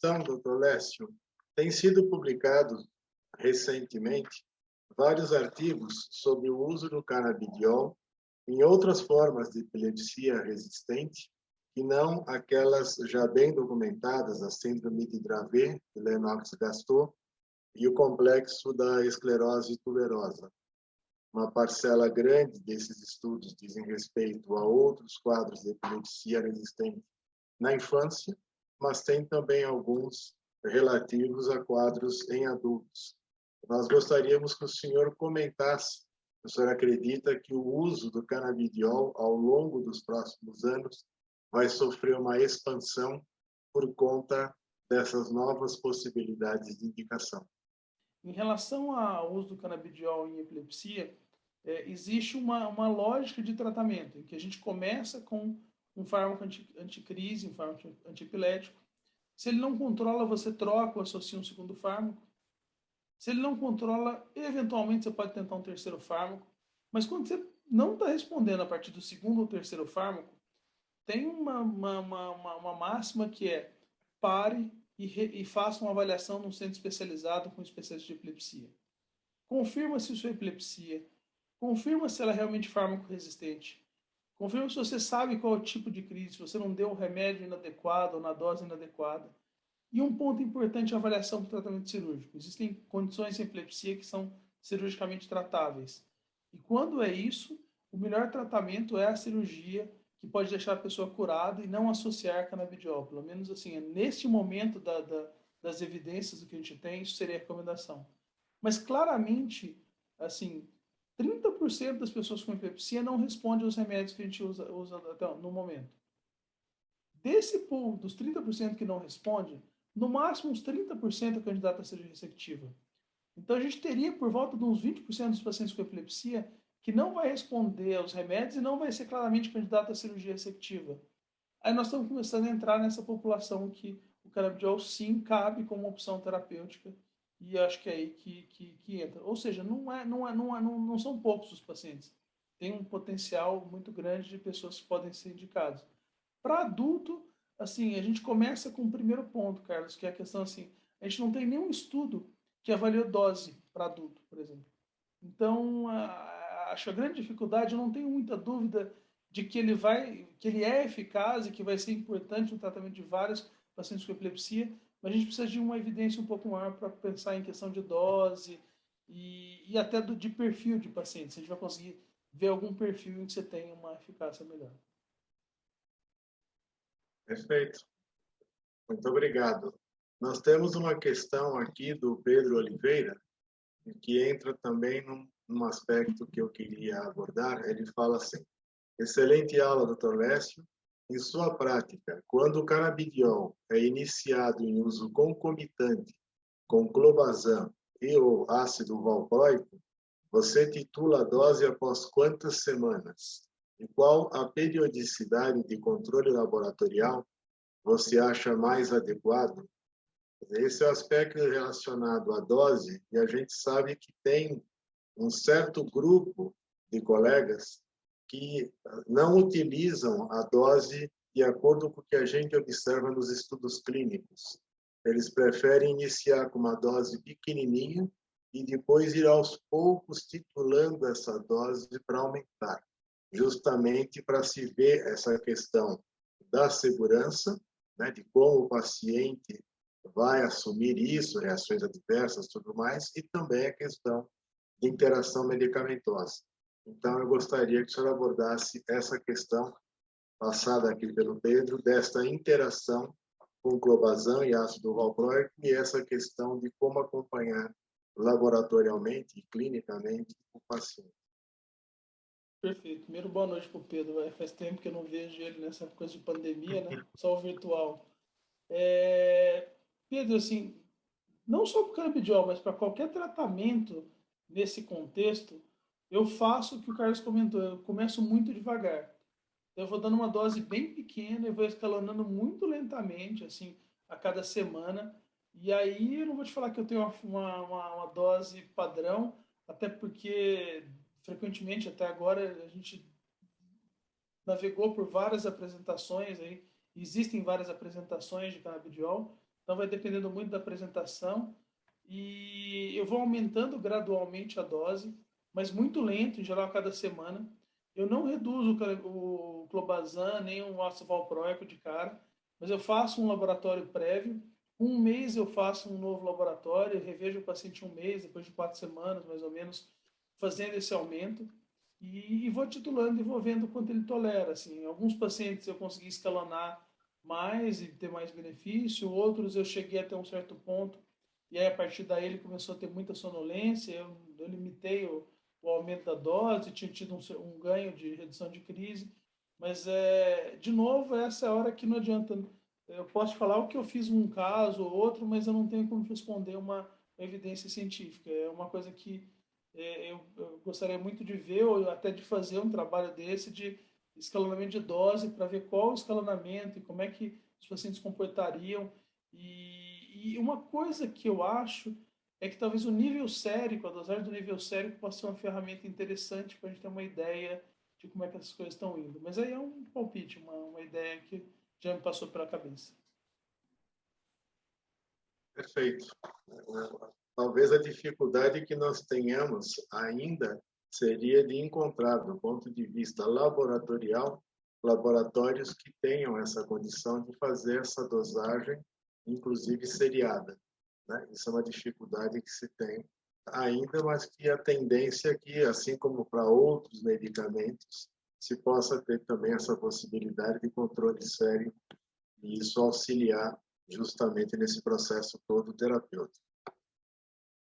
questão, doutor Lécio, tem sido publicado recentemente vários artigos sobre o uso do canabidiol em outras formas de epilepsia resistente, que não aquelas já bem documentadas, a síndrome de Dravet, que Lennox-Gastaut, e o complexo da esclerose tuberosa. Uma parcela grande desses estudos dizem respeito a outros quadros de epilepsia resistente na infância, mas tem também alguns relativos a quadros em adultos. Nós gostaríamos que o senhor comentasse, o senhor acredita que o uso do canabidiol ao longo dos próximos anos vai sofrer uma expansão por conta dessas novas possibilidades de indicação? Em relação ao uso do canabidiol em epilepsia, existe uma lógica de tratamento, em que a gente começa com um fármaco anticrise, um fármaco antiepilético. Se ele não controla, você troca ou associa um segundo fármaco. Se ele não controla, eventualmente você pode tentar um terceiro fármaco. Mas quando você não está respondendo a partir do segundo ou terceiro fármaco, tem uma máxima que é: pare e faça uma avaliação num centro especializado com especialista de epilepsia. Confirma se sua epilepsia, confirma se ela é realmente fármaco resistente, confirma se você sabe qual é o tipo de crise, se você não deu o remédio inadequado ou na dose inadequada. E um ponto importante é a avaliação do tratamento cirúrgico. Existem condições de epilepsia que são cirurgicamente tratáveis. E quando é isso, o melhor tratamento é a cirurgia, que pode deixar a pessoa curada e não associar canabidiol. Pelo menos assim, neste momento das evidências do que a gente tem, isso seria a recomendação. Mas claramente, assim, 30% das pessoas com epilepsia não respondem aos remédios que a gente usa até no momento. Desse pool, dos 30% que não respondem, no máximo uns 30% é candidato a cirurgia resectiva. Então a gente teria por volta de uns 20% dos pacientes com epilepsia que não vai responder aos remédios e não vai ser claramente candidato a cirurgia resectiva. Aí nós estamos começando a entrar nessa população que o canabidiol sim cabe como opção terapêutica, e acho que é aí que entra. Ou seja, não são poucos os pacientes. Tem um potencial muito grande de pessoas que podem ser indicadas. Para adulto, assim, a gente começa com o primeiro ponto, Carlos, que é a questão assim, a gente não tem nenhum estudo que avaliou dose para adulto, por exemplo. Então, acho que a grande dificuldade, eu não tenho muita dúvida de que ele é eficaz e que vai ser importante no tratamento de vários pacientes com epilepsia, mas a gente precisa de uma evidência um pouco maior para pensar em questão de dose e até de perfil de pacientes. A gente vai conseguir ver algum perfil em que você tenha uma eficácia melhor. Perfeito. Muito obrigado. Nós temos uma questão aqui do Pedro Oliveira, que entra também num aspecto que eu queria abordar. Ele fala assim: excelente aula, Dr. Lécio. Em sua prática, quando o canabidiol é iniciado em uso concomitante com clobazam e ou ácido valproico, você titula a dose após quantas semanas? E qual a periodicidade de controle laboratorial você acha mais adequado? Esse é o aspecto relacionado à dose, e a gente sabe que tem um certo grupo de colegas que não utilizam a dose de acordo com o que a gente observa nos estudos clínicos. Eles preferem iniciar com uma dose pequenininha e depois ir aos poucos titulando essa dose para aumentar, justamente para se ver essa questão da segurança, né, de como o paciente vai assumir isso, reações adversas, tudo mais, e também a questão de interação medicamentosa. Então, eu gostaria que o senhor abordasse essa questão, passada aqui pelo Pedro, desta interação com clobazam e ácido valproico, e essa questão de como acompanhar laboratorialmente e clinicamente o paciente. Perfeito. Primeiro, boa noite para o Pedro. Faz tempo que eu não vejo ele nessa coisa de pandemia, né? Só o virtual. Pedro, assim, não só para o canabidiol, mas para qualquer tratamento nesse contexto, eu faço o que o Carlos comentou. Eu começo muito devagar. Eu vou dando uma dose bem pequena e vou escalonando muito lentamente, assim, a cada semana. E aí eu não vou te falar que eu tenho uma dose padrão, até porque frequentemente até agora a gente navegou por várias apresentações aí, existem várias apresentações de canabidiol, então vai dependendo muito da apresentação. E eu vou aumentando gradualmente a dose, mas muito lento, em geral a cada semana. Eu não reduzo o clobazam nem o ácido valproico de cara, mas eu faço um laboratório prévio. Um mês eu faço um novo laboratório, revejo o paciente um mês, depois de 4 semanas, mais ou menos, fazendo esse aumento. E vou titulando e vou vendo quanto ele tolera. Assim, alguns pacientes eu consegui escalonar mais e ter mais benefício, outros eu cheguei até um certo ponto e aí a partir daí ele começou a ter muita sonolência, eu limitei o aumento da dose, tinha tido um ganho de redução de crise, mas de novo essa é a hora que não adianta. Eu posso falar o que eu fiz um caso ou outro, mas eu não tenho como responder uma evidência científica. É uma coisa que eu gostaria muito de ver, ou até de fazer um trabalho desse de escalonamento de dose, para ver qual o escalonamento e como é que os pacientes comportariam. E uma coisa que eu acho é que talvez o nível sérico, a dosagem do nível sérico, possa ser uma ferramenta interessante para a gente ter uma ideia de como é que essas coisas estão indo. Mas aí é um palpite, uma ideia que já me passou pela cabeça. Perfeito. Talvez a dificuldade que nós tenhamos ainda seria de encontrar, do ponto de vista laboratorial, laboratórios que tenham essa condição de fazer essa dosagem, inclusive seriada, né? Isso é uma dificuldade que se tem ainda, mas que a tendência é que, assim como para outros medicamentos, se possa ter também essa possibilidade de controle sério e isso auxiliar justamente nesse processo todo terapêutico.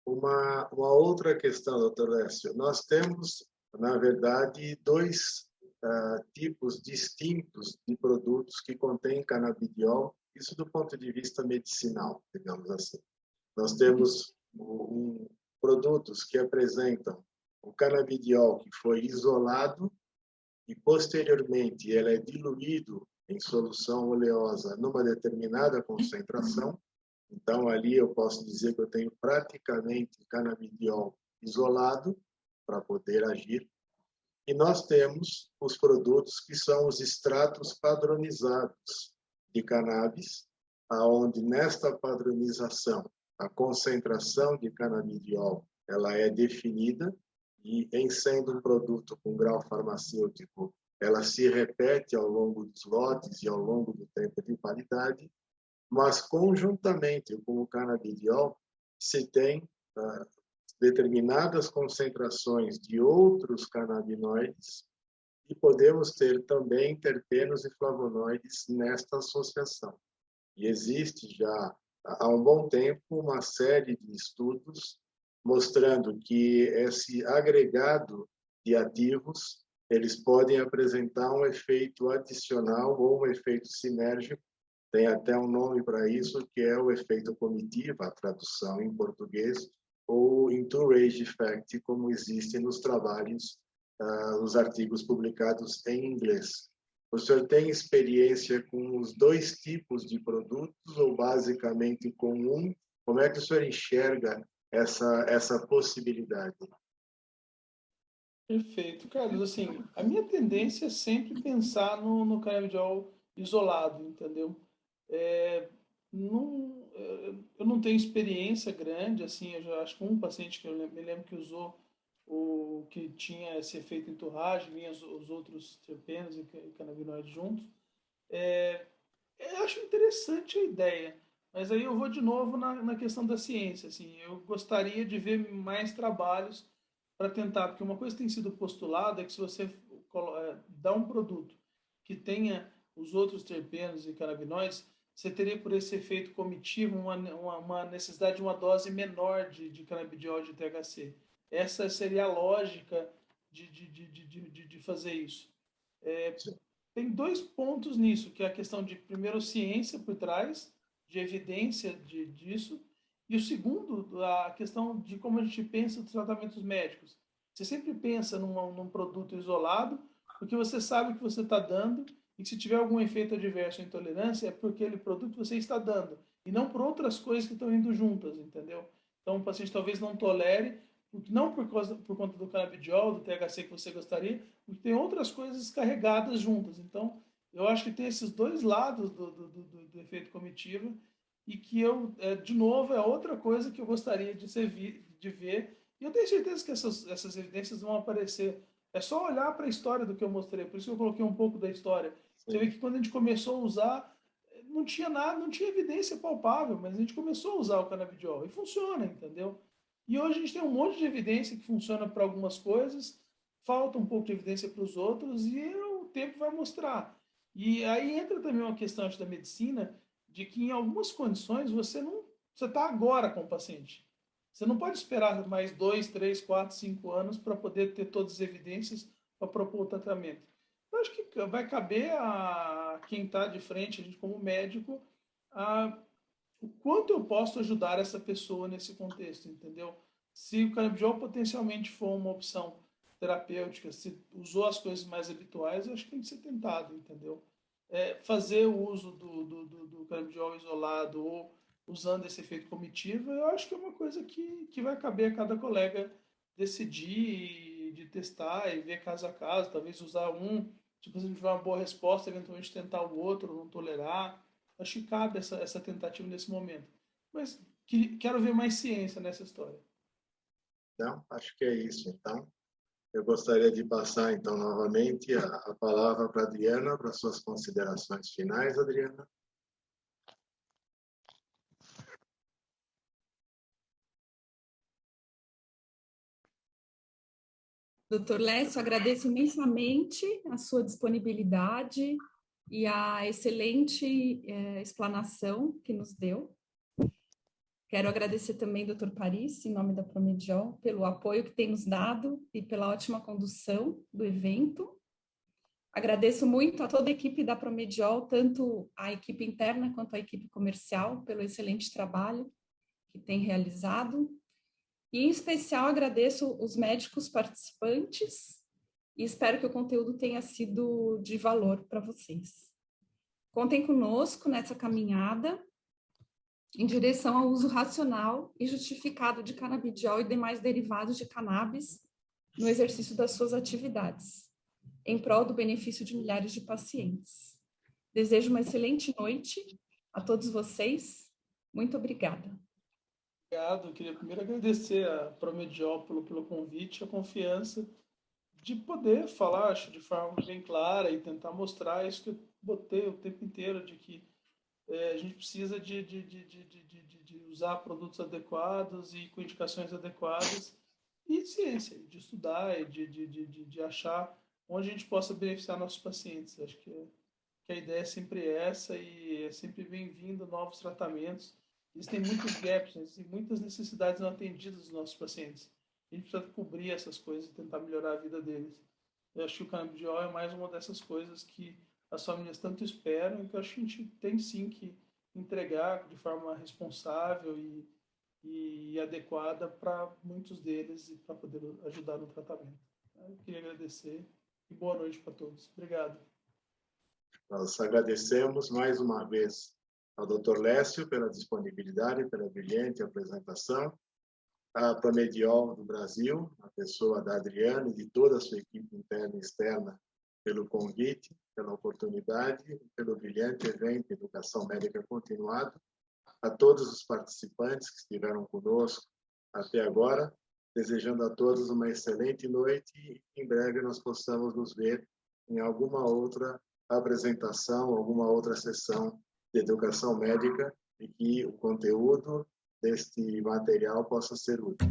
Uma outra questão, doutor Lécio, nós temos, na verdade, dois tipos distintos de produtos que contêm canabidiol, isso do ponto de vista medicinal, digamos assim. Nós temos produtos que apresentam o canabidiol que foi isolado e, posteriormente, ele é diluído em solução oleosa numa determinada concentração. Então, ali eu posso dizer que eu tenho praticamente canabidiol isolado para poder agir. E nós temos os produtos que são os extratos padronizados de cannabis, aonde nesta padronização a concentração de canabidiol ela é definida e, em sendo um produto com grau farmacêutico, ela se repete ao longo dos lotes e ao longo do tempo de validade, mas conjuntamente com o canabidiol se tem determinadas concentrações de outros canabinoides e podemos ter também terpenos e flavonoides nesta associação. E existe já há um bom tempo uma série de estudos mostrando que esse agregado de ativos eles podem apresentar um efeito adicional ou um efeito sinérgico. Tem até um nome para isso, que é o efeito comitiva, a tradução em português, ou entourage effect, como existe nos trabalhos, os artigos publicados em inglês. O senhor tem experiência com os dois tipos de produtos ou basicamente com um? Como é que o senhor enxerga essa possibilidade? Perfeito, Carlos. Assim, a minha tendência é sempre pensar no canabidiol isolado, entendeu? É, eu não tenho experiência grande, assim, eu já acho que um paciente que me lembro que usou o que tinha esse efeito em torragem, vinha os outros terpenos e canabinoides juntos. Eu acho interessante a ideia, mas aí eu vou de novo na questão da ciência, assim, eu gostaria de ver mais trabalhos para tentar, porque uma coisa que tem sido postulada é que se você dá um produto que tenha os outros terpenos e canabinoides, você teria por esse efeito comitivo uma necessidade de uma dose menor de canabidiol de THC. Essa seria a lógica de fazer isso. Tem dois pontos nisso, que é a questão de, primeiro, ciência por trás, de evidência disso, e o segundo, a questão de como a gente pensa dos tratamentos médicos. Você sempre pensa num produto isolado, porque você sabe o que você está dando, e que se tiver algum efeito adverso ou intolerância, é porque aquele produto você está dando, e não por outras coisas que estão indo juntas, entendeu? Então, o paciente talvez não tolere, não por conta do canabidiol, do THC que você gostaria, porque tem outras coisas carregadas juntas. Então, eu acho que tem esses dois lados do efeito comitiva e que eu, de novo, é outra coisa que eu gostaria de ver. E eu tenho certeza que essas evidências vão aparecer. É só olhar para a história do que eu mostrei. Por isso que eu coloquei um pouco da história. Você vê sim, que quando a gente começou a usar, não tinha nada, não tinha evidência palpável, mas a gente começou a usar o canabidiol e funciona, entendeu? E hoje a gente tem um monte de evidência que funciona para algumas coisas, falta um pouco de evidência para os outros e o tempo vai mostrar. E aí entra também uma questão da medicina de que em algumas condições você está agora com o paciente. Você não pode esperar mais 2, 3, 4, 5 anos para poder ter todas as evidências para propor o tratamento. Eu acho que vai caber a quem está de frente, a gente como médico, a o quanto eu posso ajudar essa pessoa nesse contexto, entendeu? Se o canabidiol potencialmente for uma opção terapêutica, se usou as coisas mais habituais, eu acho que tem que ser tentado, entendeu? Fazer o uso do canabidiol isolado ou usando esse efeito comitiva, eu acho que é uma coisa que vai caber a cada colega decidir, de testar e ver caso a caso, talvez usar um, se você não tiver uma boa resposta, eventualmente tentar o outro, não tolerar. Acho que cabe essa tentativa nesse momento. Mas quero ver mais ciência nessa história. então, acho que é isso. Então, eu gostaria de passar, então, novamente a palavra para a Adriana, para suas considerações finais, Adriana. Doutor Lécio, agradeço imensamente a sua disponibilidade e a excelente explanação que nos deu. Quero agradecer também, doutor Paris, em nome da Promediol, pelo apoio que tem nos dado e pela ótima condução do evento. Agradeço muito a toda a equipe da Promediol, tanto a equipe interna quanto a equipe comercial, pelo excelente trabalho que tem realizado. E, em especial, agradeço os médicos participantes e espero que o conteúdo tenha sido de valor para vocês. Contem conosco nessa caminhada em direção ao uso racional e justificado de canabidiol e demais derivados de cannabis no exercício das suas atividades, em prol do benefício de milhares de pacientes. Desejo uma excelente noite a todos vocês. Muito obrigada. Obrigado. Eu queria primeiro agradecer a Promediol pelo convite, a confiança de poder falar, acho, de forma bem clara e tentar mostrar isso que eu botei o tempo inteiro, de que a gente precisa de usar produtos adequados e com indicações adequadas e ciência, de estudar e de achar onde a gente possa beneficiar nossos pacientes. Acho que a ideia é sempre essa e é sempre bem-vindo novos tratamentos. Existem muitos gaps, existem muitas necessidades não atendidas dos nossos pacientes. A gente precisa cobrir essas coisas e tentar melhorar a vida deles. Eu acho que o canabidiol é mais uma dessas coisas que as famílias tanto esperam e que eu acho que a gente tem sim que entregar de forma responsável e adequada para muitos deles e para poder ajudar no tratamento. Eu queria agradecer e boa noite para todos. Obrigado. Nós agradecemos mais uma vez ao Dr. Lécio pela disponibilidade, pela brilhante apresentação, a Promediol do Brasil, a pessoa da Adriana e de toda a sua equipe interna e externa, pelo convite, pela oportunidade, pelo brilhante evento Educação Médica Continuada, a todos os participantes que estiveram conosco até agora, desejando a todos uma excelente noite e em breve nós possamos nos ver em alguma outra apresentação, alguma outra sessão de educação médica e que o conteúdo deste material possa ser útil.